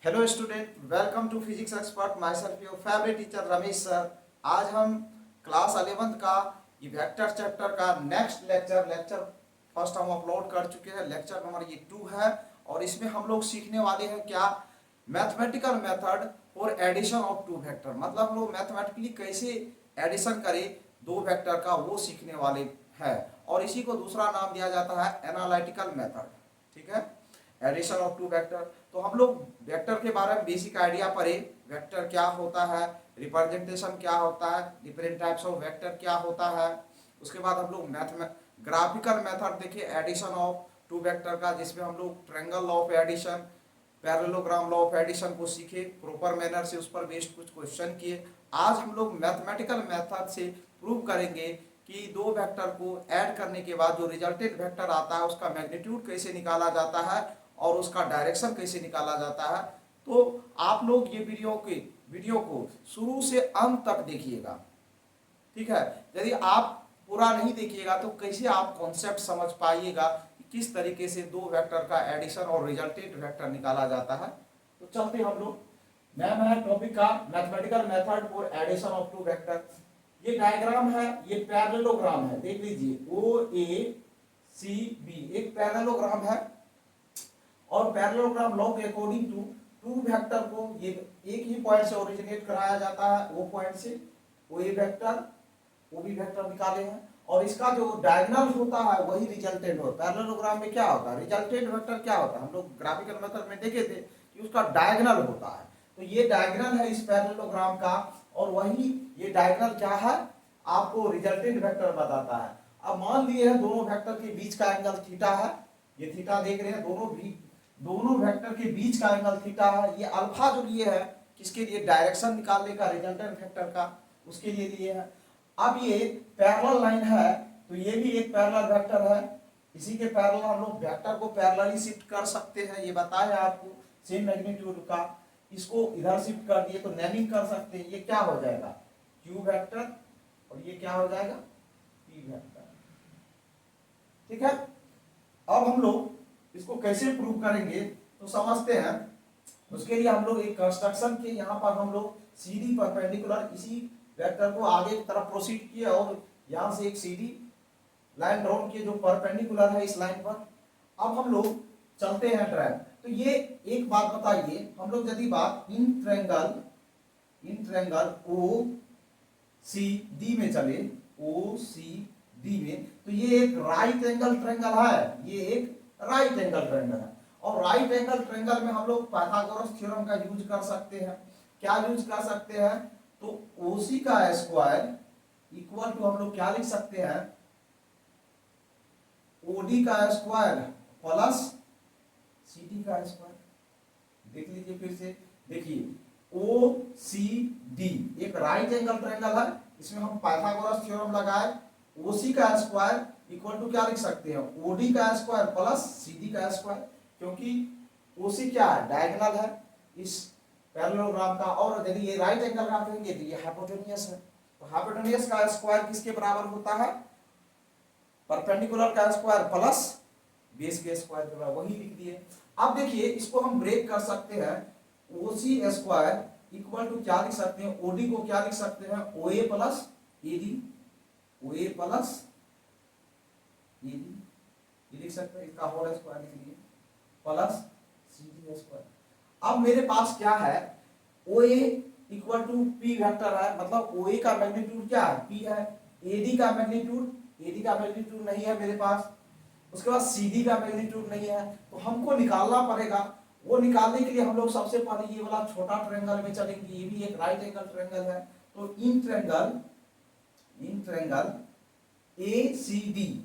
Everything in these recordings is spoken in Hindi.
Hello student, welcome to physics expert. Myself your favourite teacher Ramesh sir. आज हम क्लास 11th का ये वेक्टर चैप्टर का नेक्स्ट लेक्चर फर्स्ट हम अपलोड कर चुके हैं। लेक्चर नंबर ये 2 है और इसमें हम लोग सीखने वाले हैं क्या, mathematical method for addition of two vector. मतलब हम लोग मैथमेटिकली कैसे एडिशन करें दो वेक्टर का, वो सीखने वाले हैं। और इसी को दूसरा नाम दिया जाता है एनालिटिकल मेथड। ठीक है, एडिशन ऑफ टू वेक्टर। तो हम लोग वेक्टर के बारे में बेसिक आइडिया पढ़े, वेक्टर क्या होता है, रिप्रेजेंटेशन क्या होता है, डिफरेंट टाइप्स ऑफ वेक्टर क्या होता है। उसके बाद हम लोग ग्राफिकल मेथड देखे एडिशन ऑफ टू वेक्टर का, जिसमें हम लोग triangle law of addition, parallelogram law of addition को सीखे प्रॉपर मैनर से, उस पर बेस्ड कुछ क्वेश्चन किए। आज हम लोग मैथमेटिकल मेथड से प्रूव करेंगे कि दो वेक्टर को ऐड करने के बाद जो रिजल्टेंट वेक्टर आता है उसका मैग्नीट्यूड कैसे निकाला जाता है और उसका डायरेक्शन कैसे निकाला जाता है। तो आप लोग ये वीडियो को शुरू से अंत तक देखिएगा। ठीक है, यदि आप पूरा नहीं देखिएगा तो कैसे आप कॉन्सेप्ट समझ पाइएगा कि किस तरीके से दो वेक्टर का एडिशन और रिजल्टेंट वेक्टर निकाला जाता है। तो चलते हम लोग, मैम है टॉपिक का mathematical method for addition of two vector. ये डायग्राम है, ये पैरेललोग्राम है, देख लीजिए ओ ए सी बी एक पैरेललोग्राम है। और पैरेललोग्राम लॉ के अकॉर्डिंग टू वेक्टर को ये एक ही पॉइंट से ओरिजिनेट कराया जाता है, वो पॉइंट से वो ए वेक्टर वो भी वेक्टर निकाले हैं और इसका जो डायगोनल होता है वही रिजल्टेंट होता है। पैरेललोग्राम में क्या होता है, रिजल्टेंट वेक्टर क्या होता है, हम लोग ग्राफिकल मेथड में देखे थे कि उसका डायगोनल होता है। तो ये डायगोनल है इस पैरेललोग्राम का और वही ये डायगोनल क्या है, आपको रिजल्टेंट वेक्टर बताता है। अब मान लिए है दोनों वेक्टर के बीच का एंगल थीटा है, ये थीटा देख रहे हैं, दोनों वेक्टर के बीच का एंगल थीटा है। ये अल्फा जो लिए है किसके लिए, डायरेक्शन निकालने का रिजल्टेंट वेक्टर का, उसके लिए लिए है। अब ये पैरेलल लाइन है तो ये भी एक पैरेलल वेक्टर है, इसी के पैरेलल हम लोग वेक्टर को पैरेलली शिफ्ट कर सकते हैं, ये बताया आपको सेम मैग्नीट्यूड का। इसको इधर शिफ्ट कर दिए तो नेमिंग कर सकते हैं, ये क्या हो जाएगा क्यू वेक्टर और ये क्या हो जाएगा पी वेक्टर। ठीक है, अब हम लोग इसको कैसे प्रूव करेंगे तो समझते हैं। उसके लिए हम लोग एक कंस्ट्रक्शन के, यहाँ पर हम लोग सीधी परपेंडिकुलर इसी वेक्टर को आगे की तरफ प्रोसीड किए और यहाँ से एक सीधी लाइन ड्रॉ किए जो परपेंडिकुलर है इस लाइन पर। अब हम लोग चलते हैं ट्रैक। तो ये एक बात बताइए, हम लोग यदि बात in triangle O C D में चले, ओ सी डी में, तो ये एक राइट एंगल ट्रायंगल है, ये एक राइट एंगल ट्रायंगल है। और राइट एंगल ट्रायंगल में हम लोग पाइथागोरस थ्योरम का यूज कर सकते हैं। क्या यूज कर सकते हैं, तो ओसी का स्क्वायर इक्वल टू हम लोग क्या लिख सकते हैं, ओडी का स्क्वायर प्लस सीडी का स्क्वायर। देख लीजिए फिर से, देखिए ओ सी डी एक राइट एंगल ट्रायंगल है, इसमें हम पाइथागोरस थ्योरम लगाए, ओसी का स्क्वायर इक्वल टू क्या लिख सकते हैं, ओडी का स्क्वायर प्लस सीडी का स्क्वायर। क्योंकि ओसी क्या है, डायगोनल है इस पैरेललोग्राम का, और यदि ये राइट एंगल का कहेंगे तो ये हाइपोटेन्यूस है। तो हाइपोटेन्यूस का स्क्वायर किसके बराबर होता है, परपेंडिकुलर का स्क्वायर प्लस बेस के स्क्वायर के बराबर, वही लिख दिए। अब देखिए इसको हम ब्रेक कर सकते हैं, ओसी स्क्वायर इक्वल टू क्या लिख सकते हैं, ओडी को क्या लिख सकते हैं, ओए प्लस एडी, ओए प्लस एडी लिख सकते हैं, इसका होल स्क्वायर लिख लिए प्लस सीडी स्क्वायर। अब मेरे पास क्या है, ओए इक्वल टू पी वेक्टर है, मतलब ओए का मैग्नीट्यूड क्या है, पी है। एडी का मैग्नीट्यूड नहीं है मेरे पास, उसके बाद सीडी का मैग्नीट्यूड नहीं है, तो हमको निकालना पड़ेगा। वो निकालने के लिए हम लोग सबसे पहले ये वाला छोटा ट्रायंगल में चलेंगे, ये भी एक राइट एंगल ट्रायंगल है। तो in triangle A C D,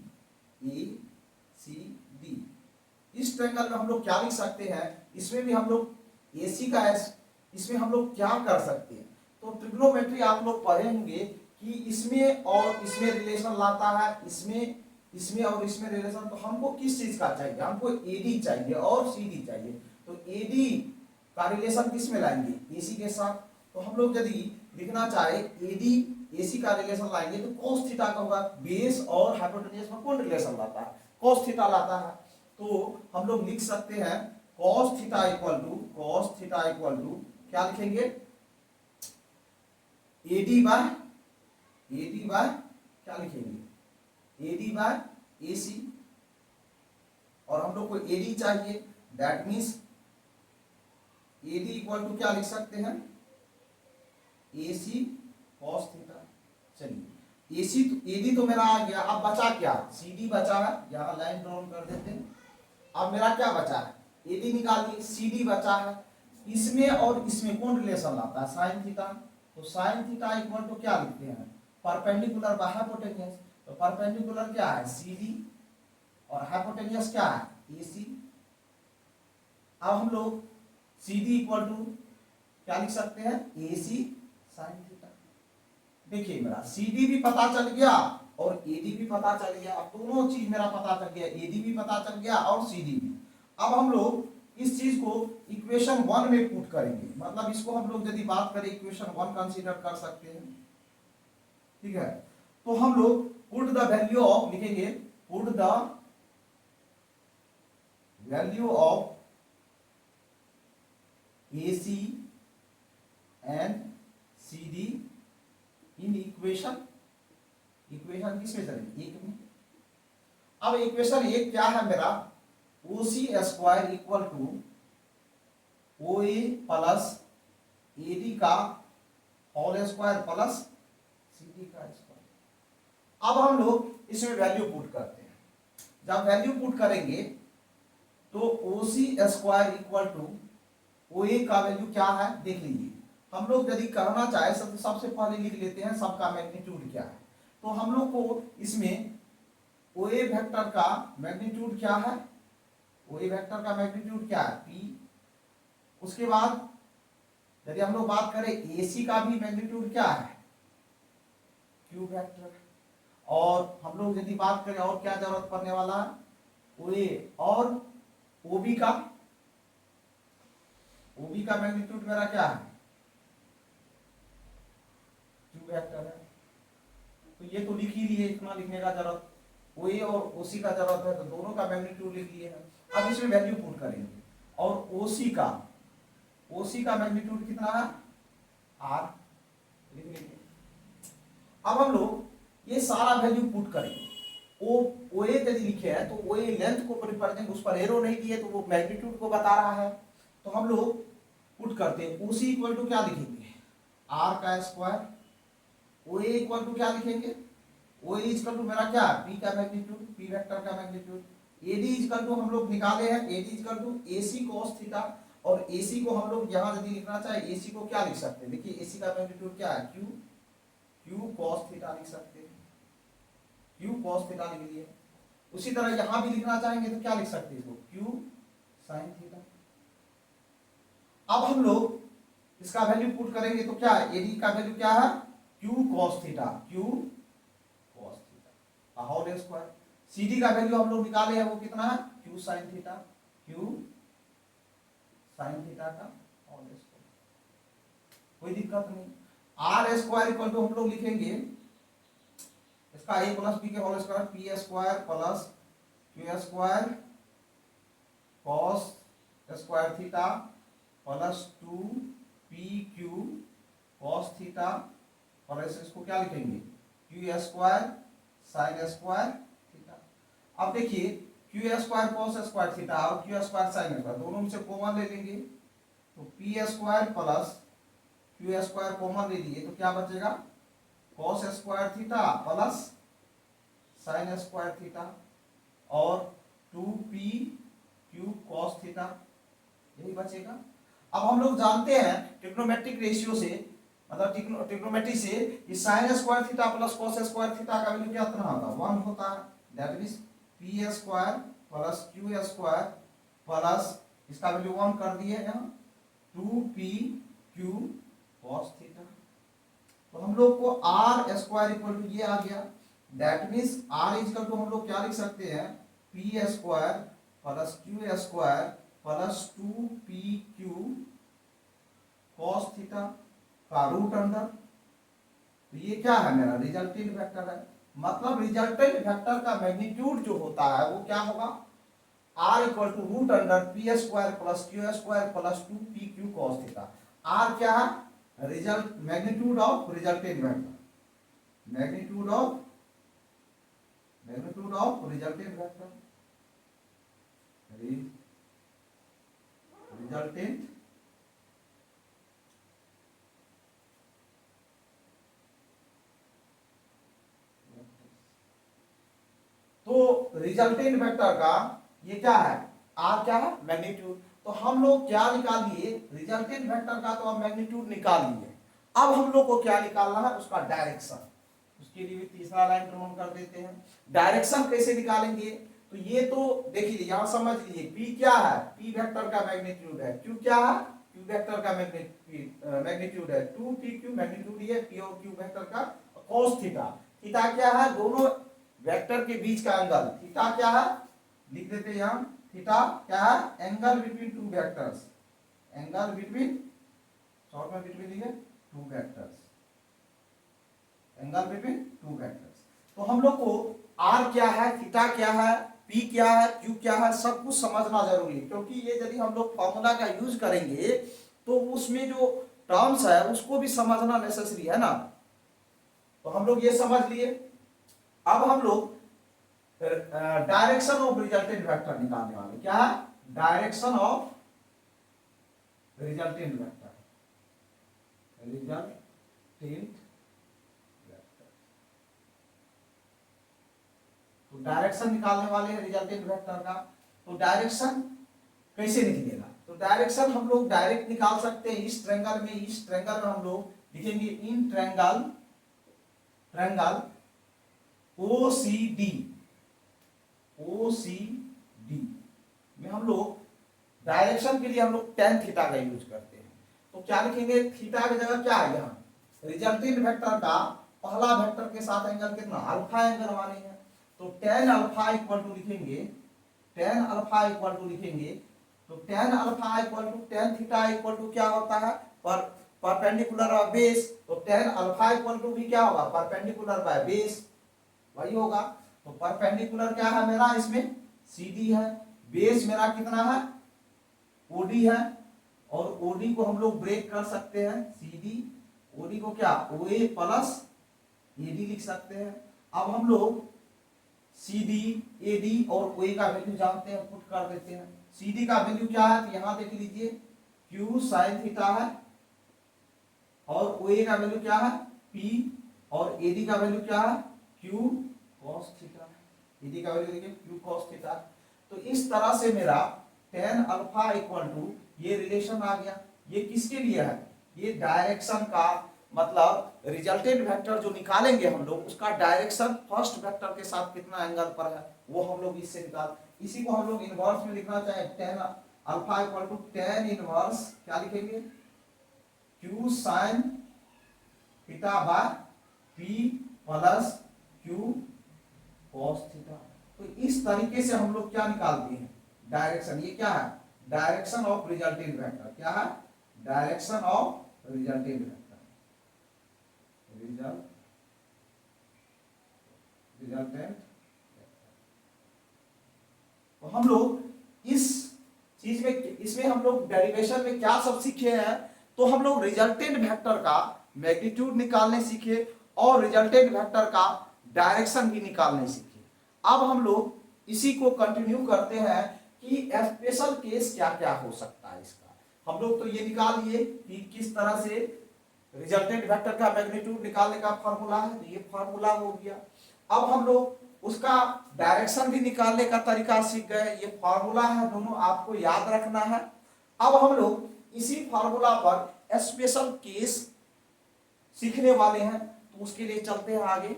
इस ट्रायंगल में हम लोग क्या लिख सकते हैं, इसमें भी हम लोग एसी का इसमें हम लोग क्या कर सकते हैं, तो ट्रिग्नोमेट्री आप लोग पढ़ेंगे कि इसमें और इसमें रिलेशन लाता है, इसमें और इसमें रिलेशन। तो हमको किस चीज का चाहिए, हमको एडी चाहिए और सीडी चाहिए। तो एडी का रिलेशन किस में लाएंगे, एसी के साथ। तो हम लोग यदि लिखना चाहे एडी एसी का रिलेशन लाएंगे तो cos थीटा का होगा, बेस और हाइपोटेन्यूस में कौन रिलेशन लाता है, cos थीटा लाता है। तो हम लोग लिख सकते हैं कॉस थीटा इक्वल टू क्या लिखेंगे, एडी बाय क्या लिखेंगे, एडी बाय एसी, और हम लोग को एडी चाहिए, that means AD equal to क्या लिख सकते हैं, एसी कॉस थीटा। चलिए एसी तो एडी तो मेरा आ गया, अब बचा क्या, सीडी बचा है, यहाँ लाइन ड्रॉन कर देते हैं। अब मेरा क्या बचा है, एडी निकालिए, सीडी बचा है, इसमें और इसमें कौन रिलेशन आता है, साइन थीटा। तो साइन थीटा इक्वल टू क्या लिखते हैं, परपेंडिकुलर बाय हाइपोटेन्यूस। तो परपेंडिकुलर क्या है, सीडी, और हाइपोटेन्यूस क्या है, एसी। अब हम लोग सीडी इक्वल टू क्या लिख सकते हैं, एसी साइन थीटा। देखिए मेरा सीडी भी पता चल गया और एडी भी पता चल गया, अब दोनों चीज मेरा पता चल गया, एडी भी पता चल गया और सीडी भी। अब हम लोग इस चीज को इक्वेशन 1 में पुट करेंगे, मतलब इसको हम लोग यदि बात करें इक्वेशन 1 कंसीडर कर सकते हैं, ठीक है। तो हम लोग पुट द वैल्यू ऑफ लिखेंगे, put the value of AC and CD in equation किसमें चलेंगे, एक में। अब इक्वेशन एक क्या है मेरा, OC square equal to OA plus AD का होल स्क्वायर प्लस CD का स्क्वायर। अब हम लोग इसमें वैल्यू पुट करते हैं, जब वैल्यू पुट करेंगे तो OC square equal to OA का वैल्यू क्या है देख लीजिए। हम लोग यदि करना चाहे तो सबसे पहले लिख लेते हैं सबका मैग्नीट्यूड क्या है। तो हम लोग को इसमें OA वेक्टर का मैग्नीट्यूड क्या है, OA वेक्टर का मैग्नीट्यूड क्या है, P। उसके बाद यदि हम लोग बात करें AC का भी मैग्नीट्यूड क्या है, Q वेक्टर। और हम लोग यदि बात करें और क्या जरूरत पड़ने वाला है, OA और OB का मैग्नीट्यूड मेरा क्या है, Q वेक्टर है। तो ये तो लिख ही लिए, इतना लिखने का जरूरत, OA और OC का जरूरत है, तो दोनों का मैग्नीट्यूड लिख लिए है। अब इसमें वैल्यू पुट करेंगे, और OC का मैग्नीट्यूड कितना है, R लिख लीजिए। अब हम लोग ये सारा वैल्यू पुट करेंगे, OA यदि लिखे है तो OA लेंथ को रिप्रेजेंट, उस पर एरो नहीं दिए तो वो मैग्नीट्यूड को बता रहा है। तो हम लोग पुट करते हैं, OC इक्वल टू क्या लिखेंगे, R का स्क्वायर, OA इक्वल टू क्या लिखेंगे, OA इक्वल टू मेरा क्या है, P का मैग्नीट्यूड, P वेक्टर का मैग्नीट्यूड। AD इक्वल टू हम लोग निकाले हैं, AD equal to AC cos theta, और AC को हम लोग यहाँ यदि लिखना चाहे AC को क्या लिख सकते हैं, देखिए AC का मैग्नीट्यूड क्या है, Q cos थीटा लिख सकते हैं, Q cos थीटा लिख लिए। उसी तरह यहाँ भी लिखना चाहेंगे तो क्या लिख सकते हैं इसको, Q sin थीटा। अब हम लोग इसका वैल्यू पुट करेंगे तो क्या है, AD का वैल्यू क्या है, Q cos theta, whole square. CD का वैल्यू हम लोग निकाले हैं, वो कितना है, Q sin थीटा का होल स्क्वायर। कोई दिक्कत नहीं। R स्क्वायर इक्वल टू हम लोग लिखेंगे इसका A प्लस B के whole square, P square plus Q square cos square theta plus 2PQ cos theta, और ऐसे इसको क्या लिखेंगे, Q square sine square theta. अब देखिए Q square cos square theta और Q स्क्वायर साइन स्क्वायर दोनों में से कॉमन ले लेंगे, तो P square plus Q square common ले लिए तो क्या बचेगा, cos square theta plus sine square theta, और 2PQ cos थीटा, यही बचेगा। अब हम लोग जानते हैं ट्रिग्नोमेट्रिक रेशियो से, मतलब ट्रिग्नोमेट्री से, कि sign square theta plus cos square theta का वैल्यू कितना होता है, 1 होता है। That means P square plus Q square plus इसका वैल्यू 1 कर दिए यहाँ 2PQ cos थीटा। तो हम लोग को R स्क्वायर इक्वल टू ये आ गया, that means R equal to हम लोग क्या लिख सकते हैं, P square plus Q square plus 2PQ cos theta का रूट अंडर। तो ये क्या है, मेरा रिजल्टेंट वेक्टर है। मतलब रिजल्टेंट वेक्टर का मैग्नीट्यूड जो होता है वो क्या होगा, R equal to root under P square plus Q square plus 2pq cos theta. R क्या है? Result magnitude of resultant vector, magnitude of resultant vector, resultant तो रिजल्टेंट वेक्टर का ये क्या है? आर क्या है? मैग्नीट्यूड। तो हम लोग क्या निकाल लिए? रिजल्टेंट वेक्टर का तो हम मैग्नीट्यूड निकाल लिए। अब हम लोग को क्या निकालना है? उसका डायरेक्शन। उसके लिए भी तीसरा लाइन प्रमोट कर देते हैं। डायरेक्शन कैसे निकालेंगे? तो ये तो देखिए यहां समझ लीजिए, P क्या है? P वेक्टर का मैग्नीट्यूड है। Q क्या है? Q वेक्टर का मैग्नीट्यूड है। 2pq मैग्नीट्यूड ये P और Q वेक्टर का cos थीटा। थीटा क्या है? दोनों वेक्टर के बीच का एंगल। थीटा क्या है? लिख देते हैं यहां। थीटा क्या है? Angle between two vectors, angle between, short में बिटवीन लिखे two vectors, angle between two vectors. तो हम लोग को आर क्या है, थीटा क्या है, पी क्या है, क्यू क्या है, सब कुछ समझना जरूरी है। क्योंकि ये यदि हम लोग फॉर्मूला का यूज करेंगे तो उसमें जो टर्म्स है उसको भी समझना नेसेसरी है ना। तो हम लोग ये समझ लिए। अब हम लोग डायरेक्शन ऑफ रिजल्टेंट वेक्टर निकालने वाले। क्या है? Direction of resultant vector, resultant vector. तो डायरेक्शन निकालने वाले हैं रिजल्टेंट वेक्टर का। तो डायरेक्शन कैसे निकलेगा? तो डायरेक्शन हम लोग डायरेक्ट निकाल सकते हैं इस ट्रायंगल में। इस ट्रायंगल में हम लोग लिखेंगे इन ट्रायंगल OCD, OCD में हम लोग डायरेक्शन के लिए हम लोग tan थीटा का यूज करते हैं। तो क्या लिखेंगे? थीटा की जगह क्या है? यहाँ रिजल्टेंट वेक्टर का पहला वेक्टर के साथ एंगल कितना? अल्फा एंगल माने हैं। तो tan अल्फा इक्वल टू लिखेंगे, tan अल्फा इक्वल टू लिखेंगे। तो tan alpha equal to tan theta equal to क्या होता है? Perpendicular by base. तो tan अल्फा इक्वल टू भी क्या होगा? परपेंडिकुलर बाय बेस, वही होगा। तो परपेंडिकुलर क्या है मेरा? इसमें CD है। बेस मेरा कितना है? OD है। और OD को हम लोग ब्रेक कर सकते हैं। CD OD को क्या? OA प्लस AD लिख सकते हैं। अब हम लोग CD, AD और OA का वैल्यू जानते हैं, पुट कर देते हैं। CD का वैल्यू क्या है? तो यहां देख लीजिए Q sin थीटा है। और OA का वैल्यू क्या है? P। और AD का वैल्यू क्या है? Q cos theta. AD का वैल्यू देखिए Q cos थीटा। तो इस तरह से मेरा tan अल्फा इक्वल टू ये रिलेशन आ गया। ये किसके लिए है? ये डायरेक्शन का मतलब रिजल्टेंट वेक्टर जो निकालेंगे हम लोग, उसका डायरेक्शन फर्स्ट वेक्टर के साथ कितना एंगल पर है वो हम लोग इससे निकाल। इसी को हम लोग इनवर्स में लिखना चाहे, tan alpha equal to tan inverse क्या लिखेंगे? Q sin theta by P plus Q cos theta. तो इस तरीके से हम लोग क्या निकालते हैं? डायरेक्शन। ये क्या है? Direction of resultant vector. क्या है? Direction of resultant vector, resultant. तो हम लोग इस चीज में, इसमें हम लोग डेरिवेशन में क्या सब सीखे हैं? तो हम लोग रिजल्टेंट वेक्टर का मैग्नीट्यूड निकालने सीखे और रिजल्टेंट वेक्टर का डायरेक्शन भी निकालने सीखे। अब हम लोग इसी को कंटिन्यू करते हैं कि स्पेशल केस क्या क्या हो सकता है इसका। हम लोग तो ये निकाल लिए कि किस तरह से रिजल्टेंट वेक्टर का मैग्नीट्यूड निकालने का फॉर्मूला है, तो ये फॉर्मूला हो गया। अब हम लोग उसका डायरेक्शन भी निकालने का तरीका सीख गए। ये फॉर्मूला है, दोनों आपको याद रखना है। अब हम लोग इसी फॉर्मूला पर स्पेशल केस सीखने वाले हैं, तो उसके लिए चलते हैं आगे।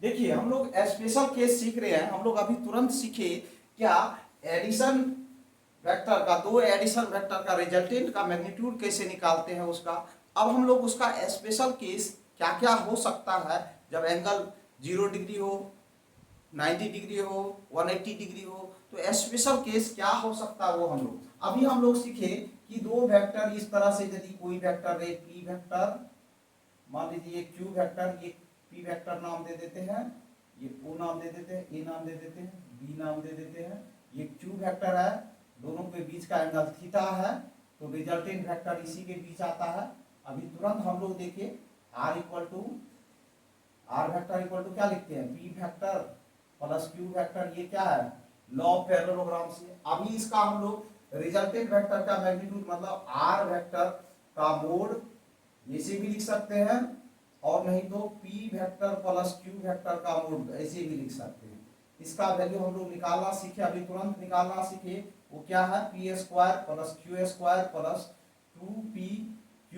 देखिए हम लोग स्पेशल केस सीख रहे हैं। हम लोग अभी तुरंत सीखे क्या? एडिशन वेक्टर का, दो एडिशन वेक्टर का रिजल्टेंट का मैग्नीट्यूड कैसे निकालते हैं उसका। अब हम लोग उसका स्पेशल केस क्या क्या हो सकता है जब एंगल 0 डिग्री हो, 90 डिग्री हो, 180 डिग्री हो, तो स्पेशल केस क्या हो सकता है वो हम लोग अभी हम लोग सीखे कि दो वेक्टर इस तरह से, यदि कोई वेक्टर है P वेक्टर, मान लीजिए Q वेक्टर, ये पी वेक्टर नाम दे देते हैं, ये ओ नाम दे देते हैं, ए नाम दे देते हैं, बी नाम दे देते हैं, ये क्यू वेक्टर है, दोनों के बीच का एंगल थीटा है, तो रिजल्टेंट वेक्टर इसी के बीच आता है। अभी तुरंत हम लोग देखिए R equal to R vector equal to क्या लिखते हैं, P vector plus Q vector, ये क्या है लॉ ऑफ पैरेललोग्राम से। अभी इसका हम लोग रिजल्टेंट वेक्टर का मैग्नीट्यूड मतलब आर वेक्टर का मोड ऐसे भी लिख सकते हैं, और नहीं तो P vector plus Q vector का मोड ऐसे भी लिख सकते हैं। इसका वैल्यू हम लोग निकालना सीखे, अभी तुरंत निकालना सीखे, वो क्या है P square plus Q square plus 2pq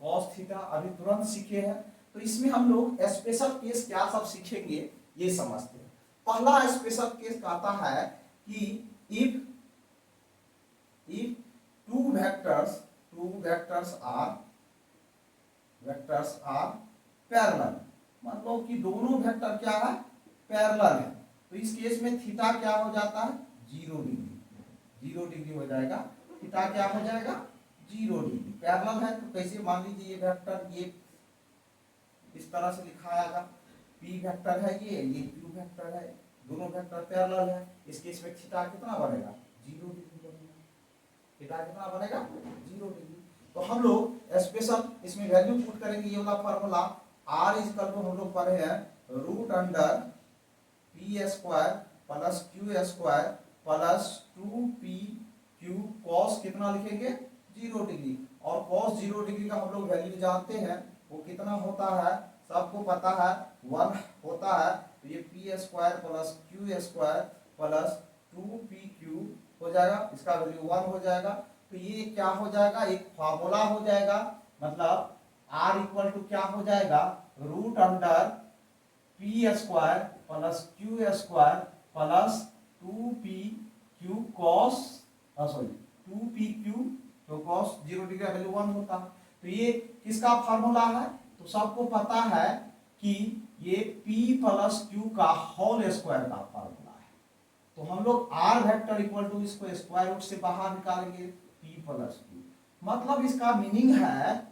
cos theta, अभी तुरंत सीखे हैं। तो इसमें हम लोग स्पेशल केस क्या सब सीखेंगे ये समझते हैं। पहला स्पेशल केस कहता है कि if two vectors are parallel, मतलब कि दोनों वेक्टर क्या है पैरेलल है, तो इस केस में थीटा क्या हो जाता है 0 डिग्री हो जाएगा। थीटा क्या हो जाएगा 0 डिग्री। पैरेलल है तो कैसे, मान लीजिए ये वेक्टर ये इस तरह से लिखाएगा, पी वेक्टर है, ये क्यू वेक्टर है, दोनों वेक्टर पैरेलल है, इस केस में थीटा कितना बनेगा 0 डिग्री बनेगा। थीटा कितना बनेगा 0 डिग्री। तो हम लोग स्पेशल इसमें वैल्यू पुट करेंगे, ये वाला फार्मूला आर इक्वल टू हम लोग पढ़े हैं root under P square plus Q square plus 2pq cos कितना लिखेंगे 0 डिग्री, और cos 0 डिग्री का हम लोग वैल्यू जानते हैं, वो कितना होता है सबको पता है 1 होता है। तो ये P square plus Q square plus 2pq हो जाएगा, इसका वैल्यू 1 हो जाएगा। तो ये क्या हो जाएगा एक फार्मूला हो जाएगा, मतलब r इक्वल टू क्या हो जाएगा root under P square plus Q square plus 2pq cos 2pq, तो cos 0 डिग्री का वैल्यू 1 होता है। तो ये किसका फार्मूला है, तो सबको पता है कि ये p प्लस q का होल स्क्वायर का फार्मूला है। तो हम लोग r वेक्टर इक्वल टू इसको स्क्वायर रूट से बाहर निकालेंगे p प्लस q, मतलब इसका मीनिंग है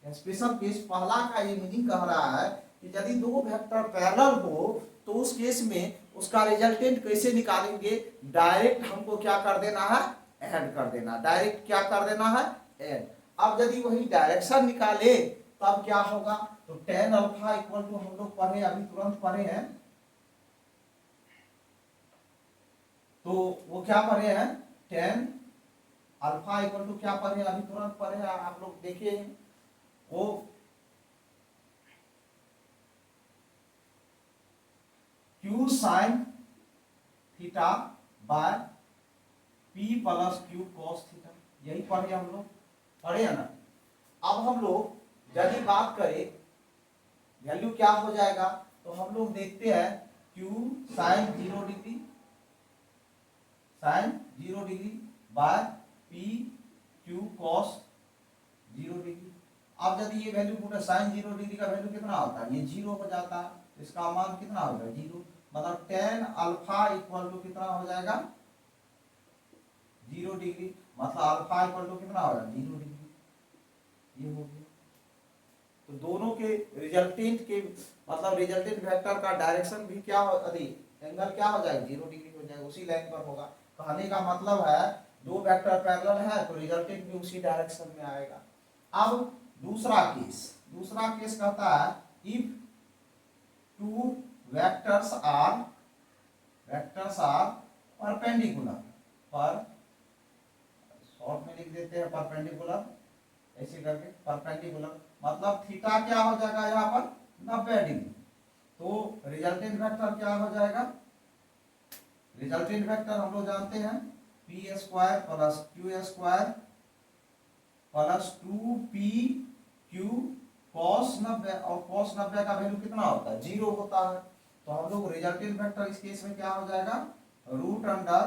स्पेशल केस पहला का ये मीनिंग कह रहा है कि यदि दो वेक्टर पैरेलल हो तो उस केस में उसका रिजल्टेंट कैसे निकालेंगे, डायरेक्ट हमको क्या कर देना है ऐड कर देना, डायरेक्ट क्या कर देना है ऐड। अब यदि वही डायरेक्शन निकाले तब क्या होगा, तो tan अल्फा इक्वल टू हम लोग पढ़े अभी तुरंत पढ़े हैं, तो वो क्या पढ़े हैं tan अल्फा इक्वल टू क्या पढ़े अभी तुरंत पढ़े हैं, आप लोग देखिए वो q sine theta by p plus q cos theta, यही पढ़े हम लोग, पढ़े है ना। अब हम लोग यदि बात करें वैल्यू क्या हो जाएगा, तो हम लोग देखते हैं q sine 0 degree by p q cos 0 degree. अब यदि ये वैल्यू पुट साइन 0 डिग्री का वैल्यू कितना होता है, ये 0 हो जाता है, तो इसका मान कितना होगा 0, मतलब tan अल्फा इक्वल टू कितना हो जाएगा 0 डिग्री, मतलब अल्फा इक्वल टू कितना होगा 0 डिग्री, ये हो गया। तो दोनों के रिजल्टेंट के मतलब रिजल्टेंट वेक्टर का डायरेक्शन भी क्या हो, एंगल क्या हो जाएगा 0 डिग्री हो जाएगा, उसी लाइन पर होगा। कहने का मतलब है दो वेक्टर पैरेलल है तो रिजल्टेंट भी उसी डायरेक्शन में आएगा। अब दूसरा केस कहता है if two vectors are perpendicular, पर शॉर्ट में लिख देते हैं परपेंडिकुलर, ऐसे करके परपेंडिकुलर, मतलब थीटा क्या हो जाएगा यहाँ पर 90 डिग्री, तो रिजल्टेंट वेक्टर क्या हो जाएगा, रिजल्टेंट वेक्टर हम लोग जानते हैं P square plus Q square plus 2pq cos 90, और cos 90 का वैल्यू कितना होता है 0 होता है। तो हम लोग रिजल्टेंट वेक्टर इस केस में क्या हो जाएगा root under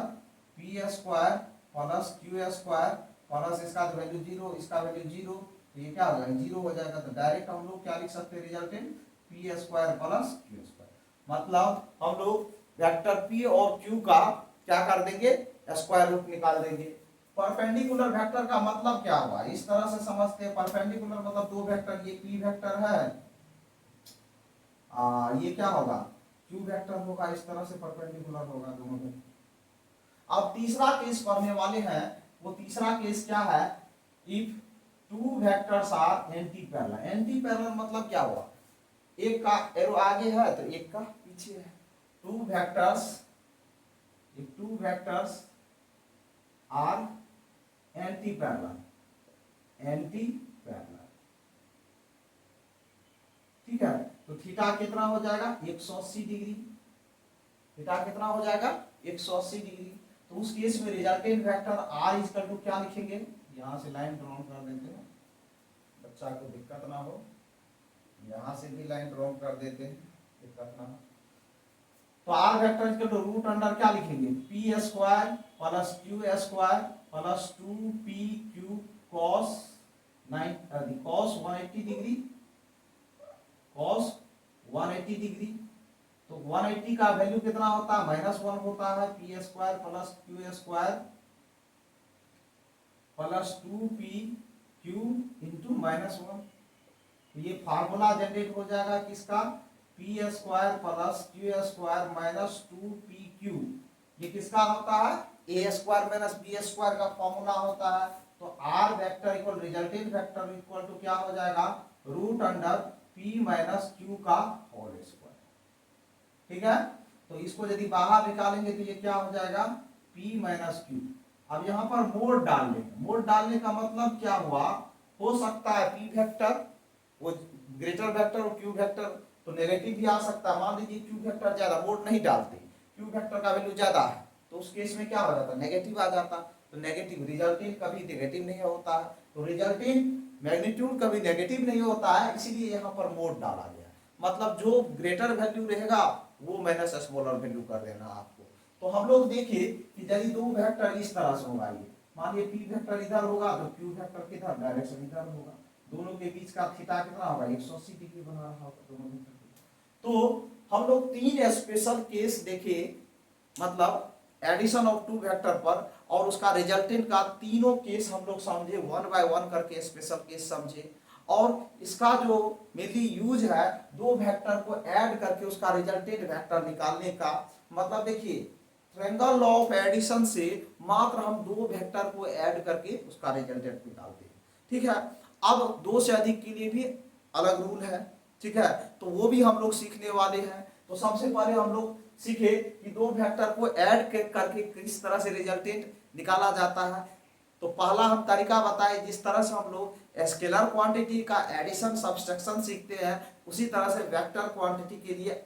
P square plus Q square plus इसका वैल्यू 0, इसका वैल्यू 0, तो ये क्या हो जाएगा 0 हो जाएगा। तो डायरेक्ट हम लोग क्या लिख सकते हैं resultant P square plus Q square, मतलब हम लोग वेक्टर p और q का क्या कर देंगे स्क्वायर रूट निकाल देंगे। परपेंडिकुलर वेक्टर का मतलब क्या हुआ, इस तरह से समझते हैं, परपेंडिकुलर मतलब दो वेक्टर, ये p वेक्टर है ये क्या होगा, क्यू वेक्टर होगा, इस तरह से परपेंडिकुलर होगा दोनों में। अब तीसरा केस पढ़ने वाले हैं, वो तीसरा केस क्या है, if two vectors are anti parallel. Anti parallel मतलब क्या हुआ, एक का एरो आगे है तो एक का पीछे है। Two vectors, if two vectors are anti parallel, anti parallel, ठीक है। तो थीटा कितना हो जाएगा 180 डिग्री, थीटा कितना हो जाएगा 180 डिग्री। तो उस केस में resultant vector r equal to क्या लिखेंगे, यहां से लाइन ड्रॉ कर देते हैं, बच्चा को दिक्कत ना हो, यहां से भी लाइन ड्रॉ कर देते हैं, दिक्कत ना हो। तो r vector equal to root under क्या लिखेंगे, p square plus q square plus 2pq cos 180 degree, cos 180 degree. तो 180 का वैल्यू कितना होता है, -1 होता है, P square plus Q square plus 2pq into -1। तो ये फार्मूला जनरेट हो जाएगा किसका, P square plus Q square minus 2pq। ये किसका होता है, A square minus B square का फॉर्मूला होता है। तो R vector equal resultant vector equal to क्या हो जाएगा, root under p minus Q का होल स्क्वायर, ठीक है। तो इसको यदि बाहर निकालेंगे तो ये क्या हो जाएगा, p माइनस क्यू। अब यहाँ पर मोड डाल लेंगे, मोड डालने का मतलब क्या हुआ, हो सकता है p वेक्टर वो ग्रेटर वेक्टर और q वेक्टर तो नेगेटिव भी आ सकता है। मान लीजिए q वेक्टर ज्यादा, मोड नहीं डालते, q वेक्टर का वैल्यू ज्यादा है, तो उस केस में क्या हो जाता, नेगेटिव आ जाता। तो नेगेटिव रिजल्टेंट कभी नेगेटिव नहीं होता है, तो रिजल्टेंट मैग्नीट्यूड कभी नेगेटिव नहीं होता है, इसीलिए यहाँ पर मोड डाला गया। मतलब जो ग्रेटर वैल्यू रहेगा वो माइनस स्मॉलर वैल्यू कर देना आपको। तो हम लोग देखिए कि यदि दो वेक्टर इस तरह से होगा, ये मानिए p वेक्टर इधर होगा तो q वेक्टर किधर, डायरेक्शन इधर होगा, दोनों के बीच का थीटा कितना होगा 180 डिग्री बना रहा होगा दोनों वेक्टर। तो हम लोग तीन स्पेशल केस देखे, मतलब एडिशन ऑफ टू वेक्टर पर, और उसका रिजल्टेंट का तीनों केस हम लोग समझे, वन बाय वन करके स्पेशल केस समझे। और इसका जो मेनली यूज है दो वेक्टर को ऐड करके उसका रिजल्टेंट वेक्टर निकालने का। मतलब देखिए ट्रायंगल लॉ ऑफ एडिशन से मात्र हम दो वेक्टर को ऐड करके उसका रिजल्टेंट निकालते हैं, ठीक है। अब दो से अधिक के लिए भी अलग रूल है, ठीक है, तो वो भी हम लोग सीखने वाले हैं। तो सबसे पहले हम लोग सीखे कि दो वेक्टर को ऐड करके किस तरह से रिजल्टेंट निकाला जाता है। तो पहला हम तरीका बताए, जिस तरह से हम लोग स्केलर क्वांटिटी का एडिशन सब्सट्रैक्शन सीखते हैं, उसी तरह से वेक्टर क्वांटिटी के लिए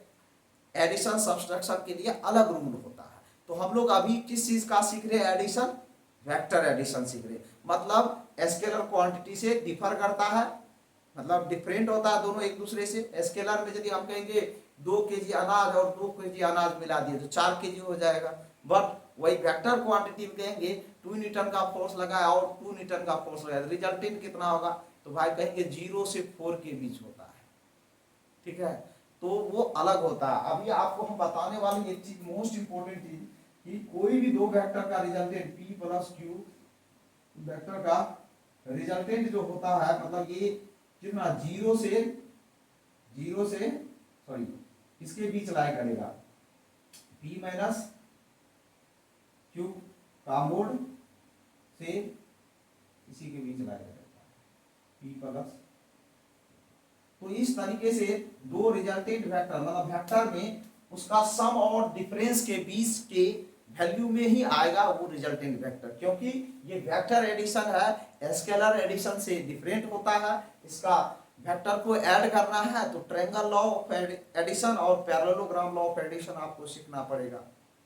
एडिशन सब्सट्रैक्शन के लिए अलग रूल होता है। तो हम लोग अभी किस चीज का सीख रहे हैं, एडिशन, वेक्टर एडिशन सीख रहे। मतलब स्केलर क्वांटिटी से डिफर करता है, मतलब डिफरेंट होता है दोनों एक दूसरे से। स्केलर में यदि हम कहेंगे 2 केजी अनाज और 2 केजी अनाज मिला दिए तो 4 केजी हो जाएगा, बट वही वेक्टर क्वांटिटी में कहेंगे 2 न्यूटन का फोर्स लगाया और 2 न्यूटन का फोर्स लगाया, रिजल्टेंट कितना होगा, तो भाई कहेंगे 0 से 4 के बीच होता है, ठीक है। तो वो अलग होता है। अभी आपको हम बताने वाले एक चीज मोस्ट इंपोर्टेंट चीज, कि कोई भी दो वेक्टर का resultant p plus q vector का रिजल्टेंट जो होता है, मतलब ये कितना 0 से सॉरी इसके बीच लाई करेगा, p माइनस क्यू का मोड से इसी के बीच लाई करेगा p प्लस। तो इस तरीके से दो रिजल्टेंट वेक्टर, मतलब वेक्टर में उसका सम और डिफरेंस के बीच के वैल्यू में ही आएगा वो रिजल्टेंट वेक्टर, क्योंकि ये वेक्टर एडिशन है, स्केलर एडिशन से डिफरेंट होता है। इसका वेक्टर को ऐड करना है तो ट्रायंगल लॉ ऑफ एडिशन और पैरेललोग्राम लॉ ऑफ एडिशन आपको सीखना पड़ेगा,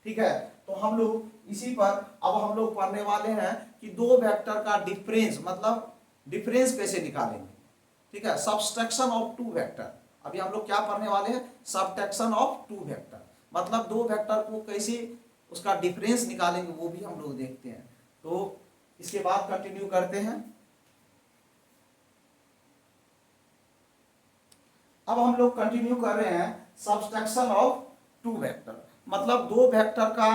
ठीक है। तो हम लोग इसी पर अब हम लोग पढ़ने वाले हैं कि दो वेक्टर का डिफरेंस, मतलब डिफरेंस कैसे निकालेंगे, ठीक है। सब्सट्रैक्शन ऑफ टू वेक्टर, अभी हम लोग क्या पढ़ने वाले हैं, सब्सट्रैक्शन ऑफ टू वेक्टर, मतलब दो वेक्टर को कैसे उसका डिफरेंस निकालेंगे वो भी हम लोग देखते हैं। तो इसके बाद कंटिन्यू करते हैं। अब हम लोग कंटिन्यू कर रहे हैं सब्सट्रैक्शन ऑफ टू वेक्टर, मतलब दो वेक्टर का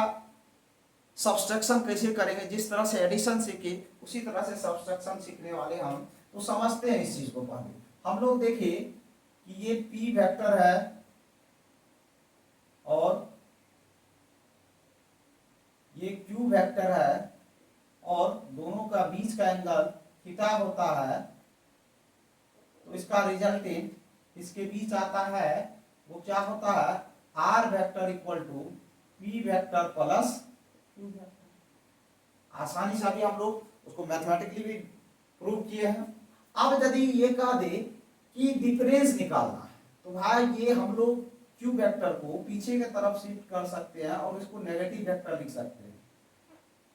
सब्सट्रैक्शन कैसे करेंगे। जिस तरह से एडिशन सीखे उसी तरह से सब्सट्रैक्शन सीखने वाले हम। तो समझते हैं इस चीज को। पहले हम लोग देखिए कि ये p वेक्टर है, और ये क्यू वेक्टर है और दोनों का बीच का एंगल थीटा होता है, तो इसका रिजल्टेंट इसके बीच आता है वो क्या होता है, R vector equal to P vector plus Q vector. आसानी से अभी हम लोग उसको मैथमेटिकली भी प्रूव किए हैं। अब यदि ये कह दे कि डिफरेंस निकालना है तो भाई ये हम लोग क्यू वेक्टर को पीछे की तरफ शिफ्ट कर सकते हैं और इसको नेगेटिव वेक्टर लिख सकते हैं।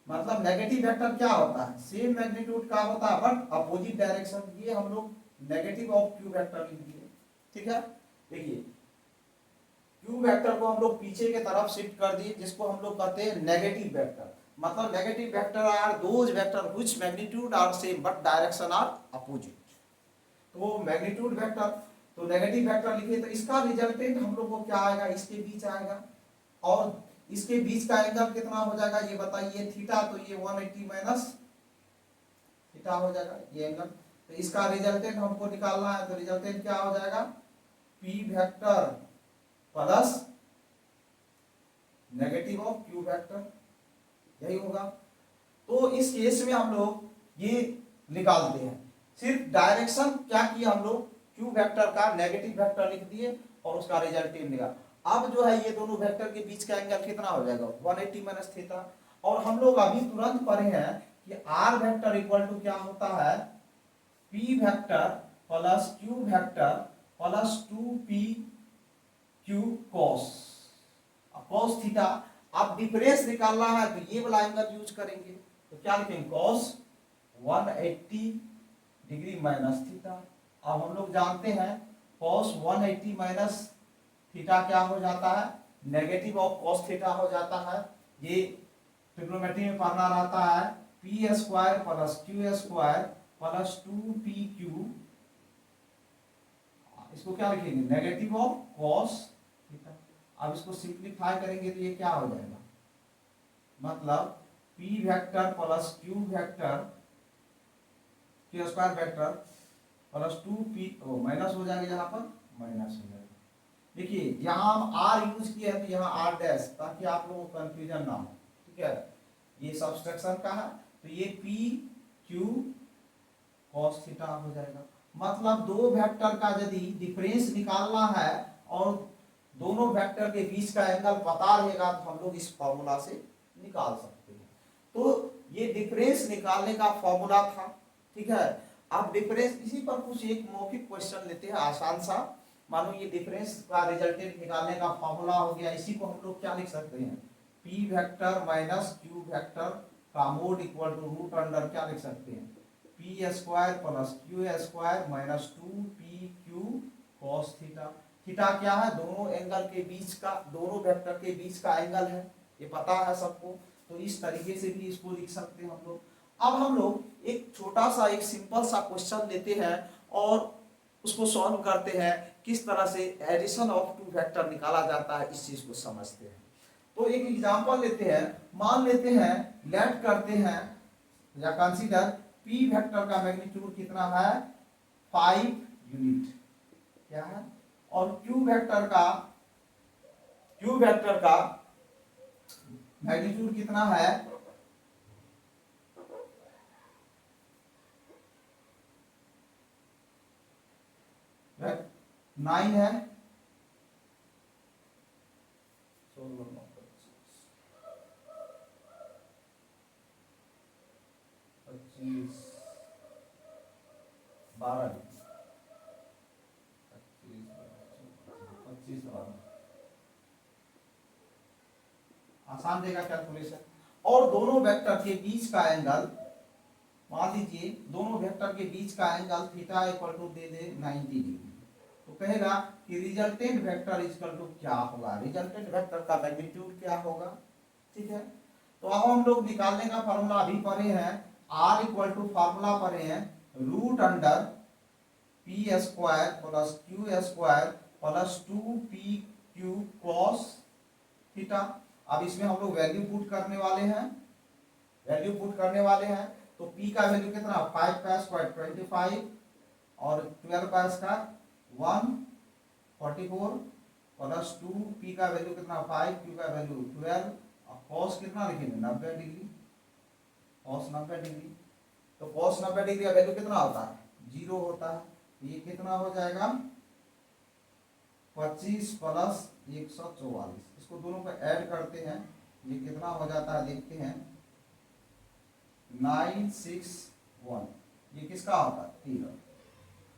मतलब नेगेटिव वेक्टर क्या होता है, सेम मैग्नीट्यूड का होता है बट अपोजिट डायरेक्शन। ये हम लोग नेगेटिव ऑफ क्यू वेक्टर लिख दिए। ठीक है, देखिए क्यू वेक्टर को हम लोग पीछे के तरफ शिफ्ट कर दिए, जिसको हम लोग कहते हैं नेगेटिव वेक्टर। मतलब negative vector are those vector which magnitude are same but direction are opposite. तो मैग्नीट्यूड वेक्टर, तो नेगेटिव वेक्टर लिखे तो इसका रिजल्टेंट हम लोग को क्या आएगा, इसके बीच आएगा। और इसके बीच का एंगल कितना हो जाएगा ये बताइए, थीटा। तो ये 180 माइनस थीटा हो जाएगा ये एंगल। तो इसका रिजल्टेंट हमको निकालना है, तो रिजल्टेंट क्या हो जाएगा, P vector plus negative of Q vector, यही होगा। तो इस केस में हम लोग ये निकालते हैं, सिर्फ डायरेक्शन क्या किया हम लोग, क्यू वेक्टर का नेगेटिव वेक्टर लिख दिए और उसका रिजल्टेंट निकाला। अब जो है ये दोनों वेक्टर के बीच का एंगल कितना हो जाएगा, 180 माइनस थीटा। और हम लोग अभी तुरंत पढ़े हैं कि आर वेक्टर इक्वल टू क्या होता है, P vector plus Q vector plus 2p Q cos cos theta. अब डिफरेंस निकालना है तो ये वाला एंगल यूज करेंगे, तो क्या लिखेंगे, कॉस 180 डिग्री माइनस थीटा। अब हम लोग जानते हैं कॉस 180 माइनस थीटा क्या हो जाता है, नेगेटिव ऑफ कॉस थीटा हो जाता है। ये ट्रिग्नोमेट्री में पढ़ना रहता है, P square plus Q square plus 2pq, इसको क्या लिखेंगे, नेगेटिव ऑफ कॉस थीटा। अब इसको सिंप्लीफाई करेंगे तो ये क्या हो जाएगा, मतलब p vector plus Q vector Q square vector plus 2p minus हो जाएगा, यहाँ पर माइनस हो जाएगा। देखिए यहाँ हम आर यूज किए हैं तो यहाँ आर डैश, ताकि आप लोगों को कंफ्यूजन ना हो। ठीक है, ये सब्सट्रैक्शन का है, तो ये पी क्यू कॉस थीटा हो जाएगा। मतलब दो वेक्टर का यदि डिफरेंस निकालना है और दोनों वेक्टर के बीच का एंगल पता रहेगा तो हम लोग इस फॉर्मूला से निकाल सकते हैं। तो ये डिफरेंस निकालने का फॉर्मूला था। ठीक है, अब डिफरेंस इसी पर कुछ एक मौखिक क्वेश्चन लेते हैं आसान सा। मानो ये डिफरेंस का रिजल्टेंट निकालने का फॉर्मूला हो गया, इसी को हम लोग क्या लिख सकते हैं, P vector minus Q vector का mod equal to root under क्या लिख सकते हैं, P square plus Q square minus 2pq cos theta. Theta क्या है, दोनों एंगल के बीच का, दोनों वेक्टर के बीच का एंगल है, ये पता है सबको। तो इस तरीके से भी इसको लिख सकते हैं हम लोग। अब हम लोग एक छोटा सा एक सिंपल सा क्वेश्चन लेते हैं और उसको सॉल्व करते हैं, किस तरह से एडिशन ऑफ टू वेक्टर निकाला जाता है, इस चीज को समझते हैं। तो एक एग्जांपल लेते हैं, मान लेते हैं, लेट करते हैं या कंसीडर पी वेक्टर का मैग्नीट्यूड कितना है, 5 यूनिट क्या है, और क्यू वेक्टर का मैग्नीट्यूड कितना है, 9 है। आसान देगा कैलकुलेशन। और दोनों वेक्टर के बीच का एंगल, मान लीजिए दोनों वेक्टर के बीच का एंगल थीटा इक्वल टू दे दे 90 डिग्री। तो कहेगा कि रिजल्टेंट वेक्टर इक्वल टू क्या होगा, रिजल्टेंट वेक्टर का मैग्नीट्यूड क्या होगा। ठीक है, तो अब हम लोग निकालने का फॉर्मूला अभी पढ़े हैं, आर इक्वल टू फॉर्मूला पढ़े हैं root under P square plus Q square plus 2pq cos theta. अब इसमें हम लोग वैल्यू पुट करने वाले हैं, तो p का वैल्यू कितना, 5 का स्क्वायर 25 और 12 का स्क्वायर 144 प्लस 2p का वैल्यू कितना 5, q का वैल्यू 12 और cos कितना लिखेंगे 90 डिग्री, cos 90 डिग्री। तो cos 90 डिग्री का वैल्यू कितना होता है 0 होता है। ये कितना हो जाएगा 25 प्लस 144। इसको दोनों को ऐड करते हैं, ये कितना हो जाता है देखते हैं 961। ये किसका होता है 13,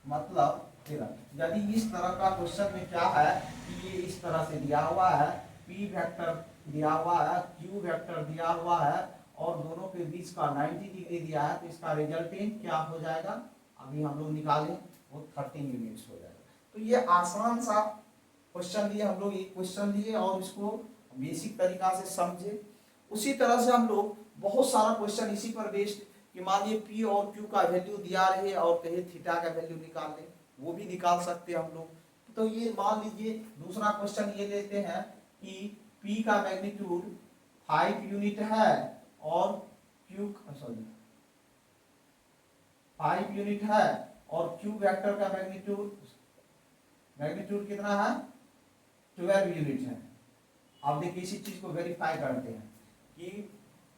मतलब 13। यदि इस तरह का क्वेश्चन में क्या है कि ये इस तरह से दिया हुआ है, p वेक्टर दिया हुआ है, q वेक्टर दिया हुआ है और दोनों के बीच का 90 डिग्री दिया है, तो इसका रिजल्टेंट क्या हो जाएगा अभी हम लोग निकालें, वो 13 यूनिट्स हो जाएगा। तो ये आसान सा क्वेश्चन लिए हम लोग, एक क्वेश्चन लिए और इसको बेसिक तरीका से समझे। उसी तरह से हम लोग बहुत सारा क्वेश्चन इसी पर बेस्ड कि मान लीजिए p और q का वैल्यू दिया रहे और कहे थीटा का वैल्यू निकाल ले, वो भी निकाल सकते हैं हम लोग। तो ये मान लीजिए दूसरा क्वेश्चन ये लेते हैं कि p का मैग्नीट्यूड 5 यूनिट है और q 5 यूनिट है और q वेक्टर का मैग्नीट्यूड कितना है 12 यूनिट है। अब देखिए इसी चीज को वेरीफाई करते हैं कि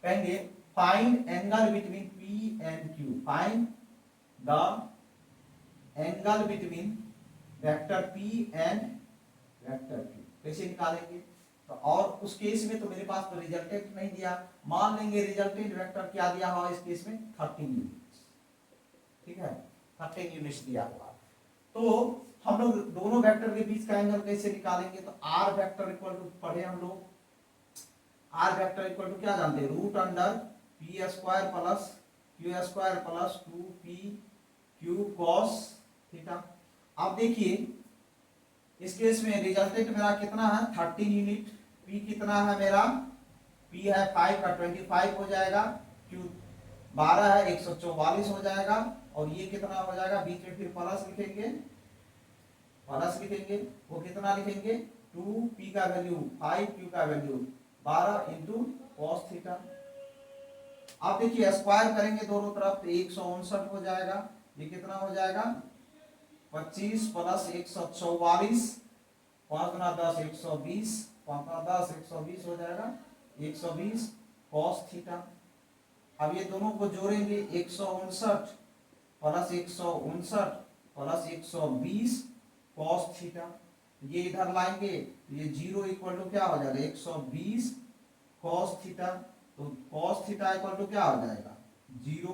कहेंगे find angle between P and Q, find the angle between vector P and vector Q। कैसे निकालेंगे, तो और उस केस में तो मेरे पास तो रिजल्टेंट नहीं दिया, मान लेंगे रिजल्टेंट वेक्टर क्या दिया हुआ इस केस में 13 यूनिट्स, ठीक है 13 यूनिट्स दिया हुआ। तो हम लोग दोनों वेक्टर के बीच का एंगल कैसे निकालेंगे, तो आर वेक्टर इक्वल टू पढ़े हम लोग, आर वेक्टर इक्वल टू क्या जानते हैं root under P square plus Q square plus 2p cos theta. अब देखिए इस केस में रिजल्टेंट मेरा कितना है 13 यूनिट, p कितना है मेरा p है 5 का 25 हो जाएगा, q 12 है 144 हो जाएगा और ये कितना हो जाएगा बीच में फिर प्लस लिखेंगे, वो कितना लिखेंगे 2p का वैल्यू 5, q का वैल्यू 12 इंटू cos थीटा। अब देखिए स्क्वायर करेंगे दोनों तरफ तो 159 हो जाएगा, ये कितना हो जाएगा 25 प्लस 144, 5 गुना 10 120, 5 गुना 10 120 हो जाएगा 120 cos थीटा। अब ये दोनों को जोड़ेंगे 159 प्लस 159 प्लस 120 cos थीटा, ये इधर लाएंगे तो ये 0 इक्वल टू क्या हो जाएगा 120 cos थीटा। तो cos थीटा इक्वल टू क्या हो जाएगा 0,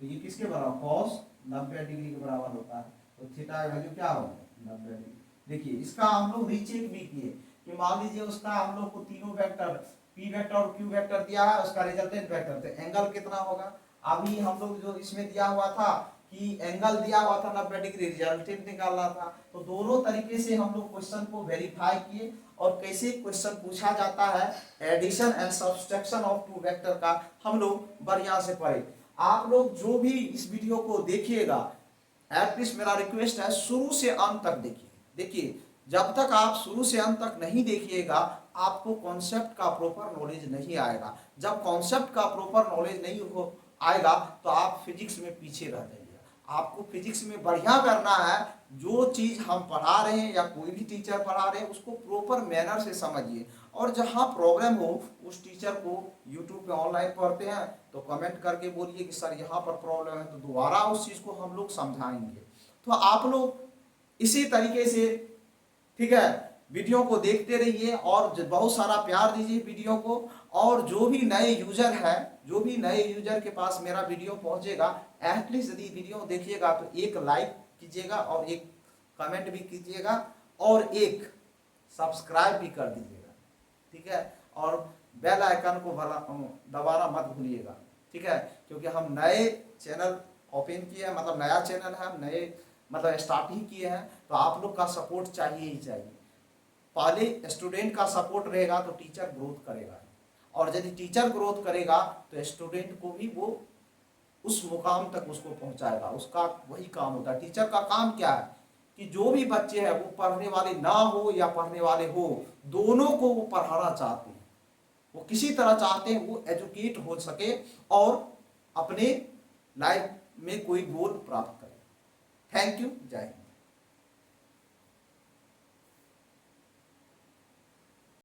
तो ये किसके बराबर cos 90 डिग्री के बराबर होता है। तो थीटा का वैल्यू क्या होगा 90 डिग्री। देखिए इसका हम लोग रीचेक भी किए कि मान लीजिए उसका हम लोग को तीनों वेक्टर p वेक्टर और q वेक्टर दिया है, उसका रिजल्टेंट वेक्टर तो एंगल कितना होगा। अभी हम लोग जो इसमें दिया हुआ था कि एंगल दिया हुआ था 90 डिग्री, रिजल्टेंट निकालना था। तो दोनों तरीके से हम लोग क्वेश्चन को वेरीफाई किए और कैसे क्वेश्चन पूछा जाता है addition and subtraction of two vector का हम लोग बढ़िया से पढ़े। आप लोग जो भी इस वीडियो को देखिएगा एटलीस्ट मेरा रिक्वेस्ट है शुरू से अंत तक देखिए। देखिए जब तक आप शुरू से अंत तक नहीं देखिएगा आपको कॉन्सेप्ट का प्रॉपर नॉलेज नहीं आएगा। जब कॉन्सेप्ट का प्रॉपर नॉलेज नहीं हो आएगा तो आप फिजिक्स में पीछे रह जाइएगा। आपको फिजिक्स में बढ़िया करना है, जो चीज हम पढ़ा रहे हैं या कोई भी टीचर पढ़ा रहे हैं उसको प्रॉपर मैनर से समझिए और जहां प्रॉब्लम हो उस टीचर को यूट्यूब पे ऑनलाइन पढ़ते हैं तो कमेंट करके बोलिए कि सर यहाँ पर प्रॉब्लम है, तो दोबारा उस चीज को हम लोग समझाएंगे। तो आप लोग इसी तरीके से ठीक है वीडियो को देखते रहिए और बहुत सारा प्यार दीजिए वीडियो को। और जो भी नए यूजर है, जो भी नए यूजर के पास मेरा वीडियो पहुंचेगा एटलीस्ट यदि वीडियो देखिएगा तो एक लाइक कीजिएगा और एक कमेंट भी कीजिएगा और एक सब्सक्राइब भी कर दीजिएगा, ठीक है। और बेल आइकन को दबाना मत भूलिएगा, ठीक है, क्योंकि हम नए चैनल ओपन किए हैं, मतलब नया चैनल है, हम नए मतलब स्टार्ट ही किए हैं। तो आप लोग का सपोर्ट चाहिए ही चाहिए। पहले स्टूडेंट का सपोर्ट रहेगा तो टीचर ग्रोथ करेगा और यदि टीचर ग्रोथ करेगा तो स्टूडेंट को भी वो उस मुकाम तक उसको पहुंचाएगा। उसका वही काम होता है। टीचर का काम क्या है कि जो भी बच्चे हैं वो पढ़ने वाले ना हो या पढ़ने वाले हो, दोनों को वो पढ़ाना चाहते हैं। वो किसी तरह चाहते हैं वो एजुकेट हो सके और अपने लाइफ में कोई गोल प्राप्त करे। थैंक यू, जय हिंद।